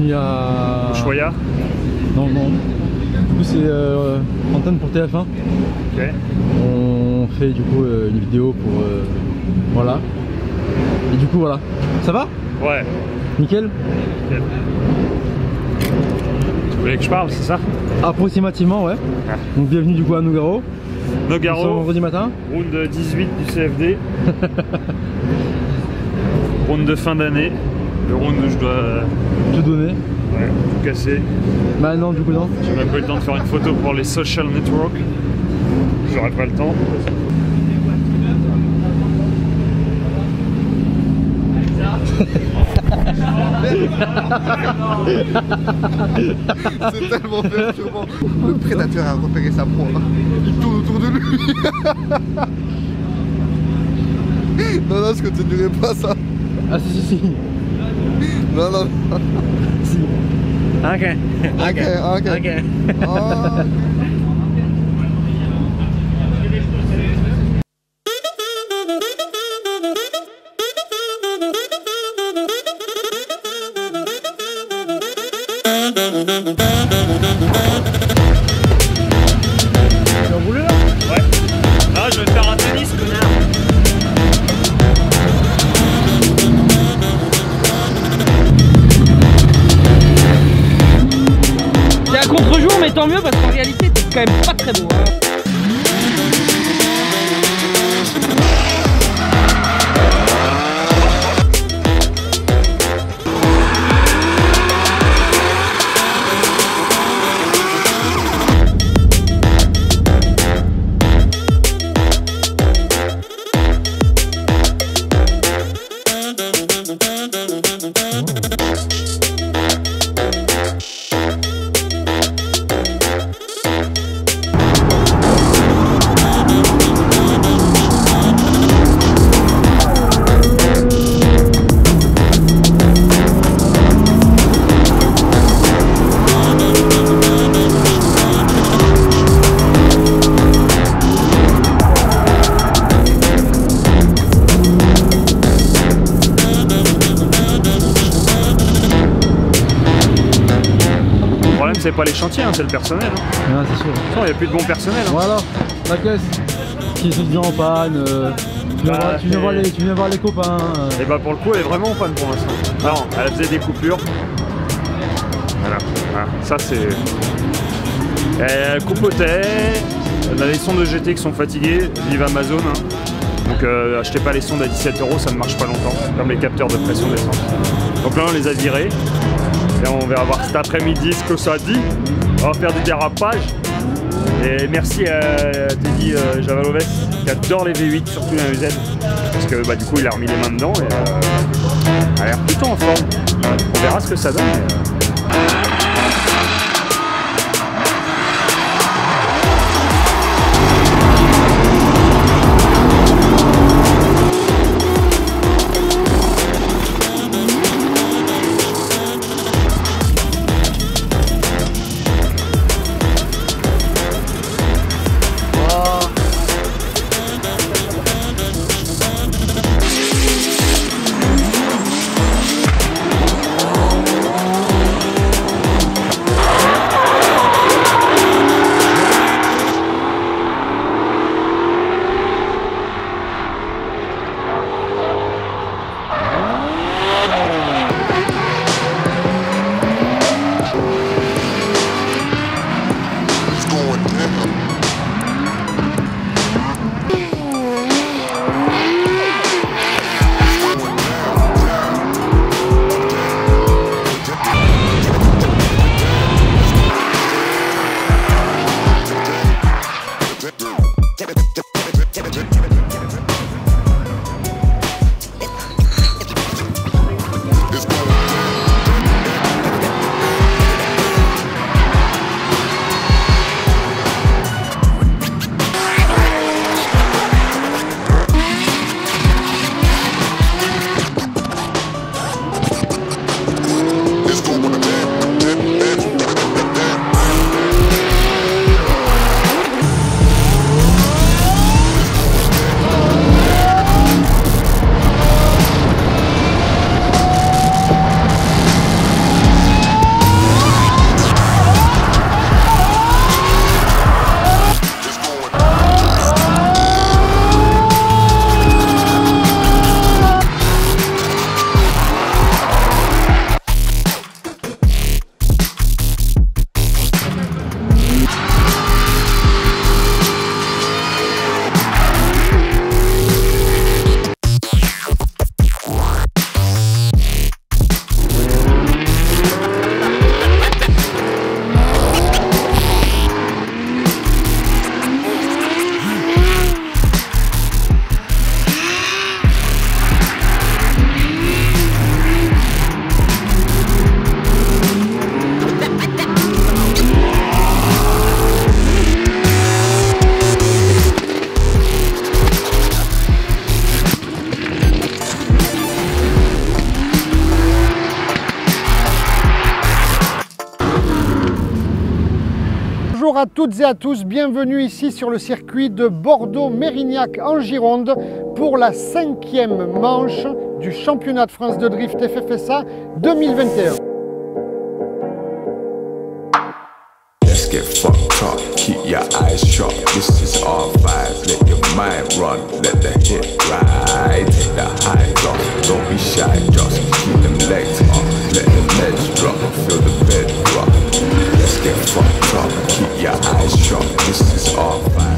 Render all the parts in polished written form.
venu à... Ushuaïa. Non, non. Du coup c'est antenne pour TF1. Ok. On fait du coup une vidéo pour... voilà. Et du coup voilà. Ça va? Ouais. Nickel. Nickel. Tu voulais que je parle, c'est ça? Approximativement, ouais. Ah. Donc bienvenue du coup à Nogaro. Nogaro. Vendredi matin. Round 18 du CFD. Round de fin d'année. Le round où je dois... Tout donner. Ouais, tout casser. Bah non, du coup non. J'ai même pas eu le temps de faire une photo pour les social networks. J'aurai pas le temps. C'est tellement perturbant. Le prédateur a repéré sa proie. Il tourne autour de lui. Non, non, je continuerai pas ça. Ah si, si, si. Non, non, non. Si. Ok. Ok, ok. Ok. Oh. Tu as roulé là? Ouais. Ah, je vais faire un tennis, connard. C'est à contre-jour, mais tant mieux parce qu'en réalité, t'es quand même pas très beau. Hein. C'est pas les chantiers, hein, c'est le personnel. Hein. Ouais, c'est sûr. Il n'y a plus de bon personnel. Hein. Voilà, la caisse qui se dit en panne. Tu viens voir les copains. Et bah pour le coup elle est vraiment en panne pour l'instant. Non, elle faisait des coupures. Voilà, voilà. Ça c'est... Elle coupotait. On a les sondes de GT qui sont fatiguées, vive Amazon. Hein. Donc achetez pas les sondes à 17 €, ça ne marche pas longtemps. Comme les capteurs de pression d'essence. Donc là on les a virés. Et on va voir cet après-midi ce que ça dit. On va faire des dérapages. Et merci à Teddy Javaloves qui adore les V8, surtout les UZ. Parce que bah, du coup il a remis les mains dedans et elle a l'air plutôt en forme. On verra ce que ça donne. Bonjour à toutes et à tous, bienvenue ici sur le circuit de Bordeaux-Mérignac en Gironde pour la 5e manche du championnat de France de drift FFSA 2021. Let's get fucked up, keep your eyes shut. This is our vibe, let your mind run, let the hit ride. Take the highs off, don't be shy, just keep them legs up. Let the legs drop, feel the bed drop. Let's get fucked up, keep your eyes shut. This is our vibe.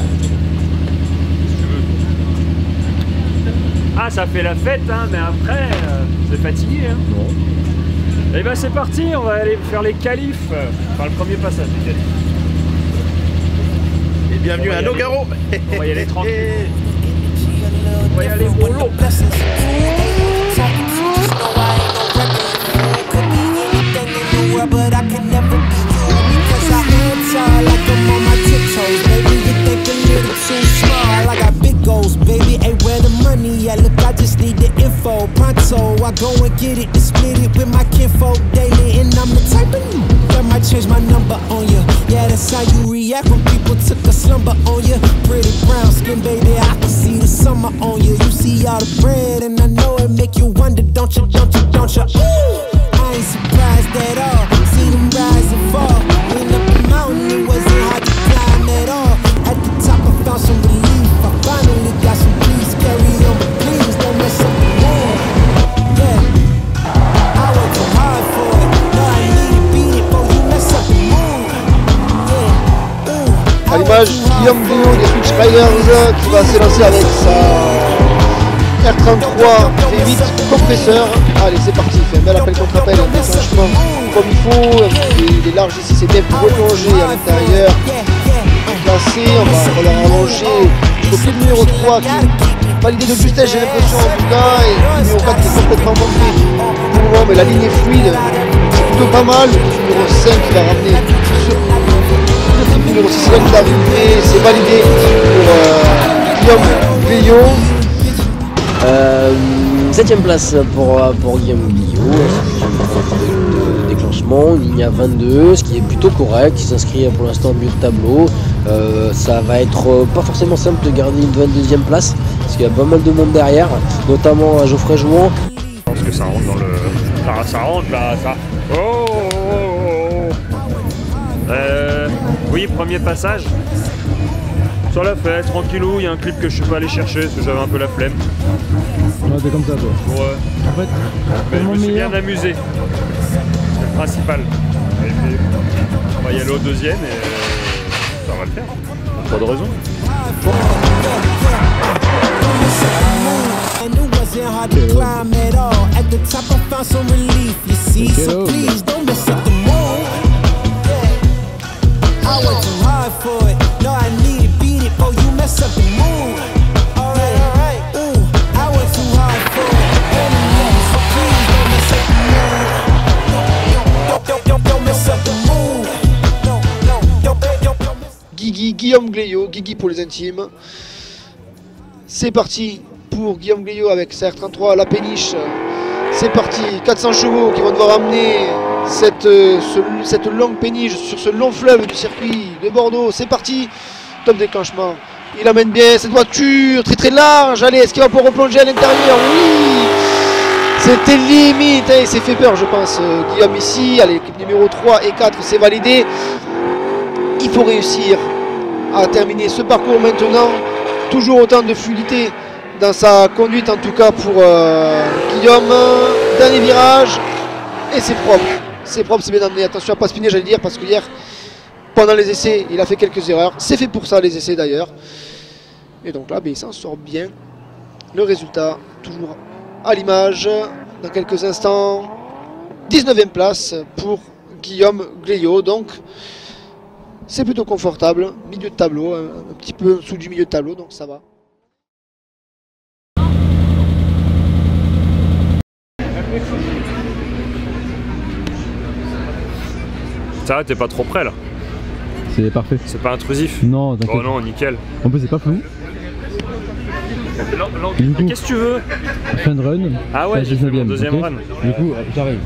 Ah, ça fait la fête, hein, mais après, c'est fatigué. Hein. Non. Et ben c'est parti, on va aller faire les qualifs, enfin le premier passage des qualifs. Et bienvenue à Nogaro. On va y aller tranquille. On va y aller mollo. I just need the info, pronto. I go and get it, to split it with my kinfolk daily. And I'm the type of that might change my number on you. Yeah, that's how you react when people took a slumber on you. Pretty brown skin, baby, I can see the summer on you. You see all the bread, and I know it make you wonder, don't you, don't you, don't you? Ooh, I ain't surprised at all. See them rise and fall. Went up the mountain, it wasn't hard to climb at all. At the top, I found some relief. I finally got some peace. Carry on, but please don't mess up the mood. Yeah, I worked so hard for it. No, I need to beat it, but you mess up the mood. Yeah, ooh. À l'image, Guillaume Glio des Switch Riders qui va s'élancer avec sa R33 V8 compresseur. Allez, c'est parti, il fait un bel appel contre appel, un déclenchement comme il faut. Il est large ici, c'est bien prolongé à l'intérieur. Placé, on va leur allonger jusqu'au plus numéro 3 qui est validé de justesse, j'ai l'impression en tout cas, et le numéro 4 qui est complètement monté pour le moment, mais la ligne est fluide, c'est plutôt pas mal. Le numéro 5 qui va ramener sur le numéro 6 là qui va arriver, c'est validé pour Guillaume Glio. 7ème place pour Guillaume Glio, de déclenchement, une ligne à 22, ce qui est plutôt correct, il s'inscrit pour l'instant au milieu de tableau. Ça va être pas forcément simple de garder une 22e place, parce qu'il y a pas mal de monde derrière, notamment à Geoffrey Jouan. Je pense que ça rentre dans le... Ah, ça rentre là, ça... Oh, oh, oh. Oui, premier passage. Sur la fête, tranquillou, il y a un clip que je suis pas allé chercher parce que j'avais un peu la flemme. Ouais, t'es comme ça toi. Ouais. En fait, Mais je me suis bien amusé. C'est le principal. Et puis, on va y aller au deuxième et ça va le faire. Pas de raison. And it wasn't hard to climb at all. At the top, I found some relief, you see. So please don't mess up the mood. I worked too hard for it. No, I need to beat it, but you mess up the mood. Alright, ooh, I worked too hard for it. So please don't mess up the mood. Don't mess up the mood. Guillaume Glio, Guigui pour les intimes. C'est parti pour Guillaume Glio avec sa R33 à la péniche. C'est parti, 400 chevaux qui vont devoir amener cette longue péniche sur ce long fleuve du circuit de Bordeaux. C'est parti, top déclenchement. Il amène bien cette voiture, très très large. Allez, est-ce qu'il va pouvoir replonger à l'intérieur? Oui, c'était limite, il s'est fait peur je pense, Guillaume ici. Allez, l'équipe numéro 3 et 4, c'est validé. Il faut réussir à terminer ce parcours maintenant. Toujours autant de fluidité dans sa conduite en tout cas pour Guillaume. Dernier virage et c'est propre. C'est propre, c'est bien amené. Attention à pas spinner, j'allais dire, parce que hier, pendant les essais, il a fait quelques erreurs. C'est fait pour ça, les essais d'ailleurs. Et donc là, il s'en sort bien. Le résultat, toujours à l'image. Dans quelques instants, 19e place pour Guillaume Glio. Donc, c'est plutôt confortable. Milieu de tableau, un petit peu sous du milieu de tableau, donc ça va. Ça va, t'es pas trop près là. c'est parfait. C'est pas intrusif. Non, t'inquiète. Oh non, nickel. En plus, c'est pas flou. Qu'est-ce que tu veux? Fin de run. Ah ouais, j'ai fait mon deuxième run. Du coup, j'arrive.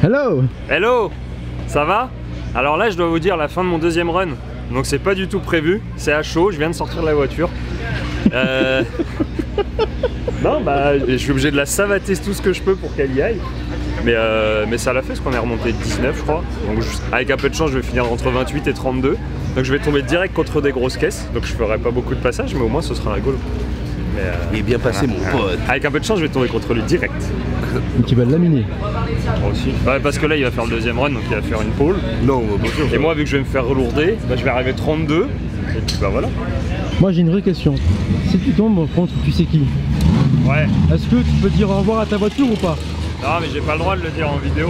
Hello. Hello. Ça va? Alors là, je dois vous dire la fin de mon deuxième run. Donc c'est pas du tout prévu, c'est à chaud, je viens de sortir de la voiture. Non, bah je suis obligé de la savater tout ce que je peux pour qu'elle y aille. Mais ça l'a fait parce qu'on est remonté 19 je crois. Donc avec un peu de chance je vais finir entre 28 et 32. Donc je vais tomber direct contre des grosses caisses. Donc je ferai pas beaucoup de passages mais au moins ce sera rigolo. Il est bien passé mon pote. Avec un peu de chance je vais tomber contre lui direct. Et tu vas le laminer. Moi aussi. Ouais, parce que là il va faire le deuxième run donc il va faire une pole. Non, bonjour. Et moi vu que je vais me faire relourder, bah, je vais arriver 32. Et puis bah voilà. Moi j'ai une vraie question. Si tu tombes contre tu sais qui, Ouais. est-ce que tu peux dire au revoir à ta voiture ou pas? Non mais j'ai pas le droit de le dire en vidéo.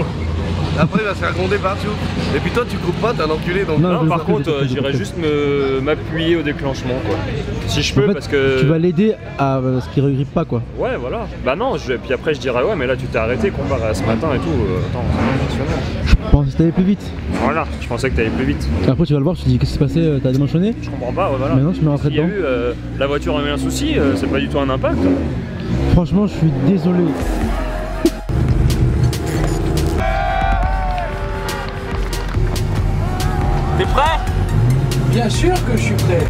Après il va se faire gronder partout. Et puis toi tu coupes pas, t'es un enculé donc. Non, Non, par contre j'irai juste m'appuyer au déclenchement quoi. Si je peux En fait, parce que... tu vas l'aider à ce qu'il ne regrippe pas quoi. Ouais voilà. Bah non, puis après je dirais ouais mais là tu t'es arrêté comparé à ce matin et tout. Attends, c'est impressionnant. Je pensais que t'allais plus vite. Voilà, je pensais que t'allais plus vite. Après tu vas le voir, tu te dis qu'est-ce qui s'est passé, t'as démanchonné? Je comprends pas, ouais, voilà. Mais non, tu m'es rentré Il y a dedans. eu, la voiture a eu un souci, c'est pas du tout un impact. Franchement je suis désolé. T'es prêt? Bien sûr que je suis prêt.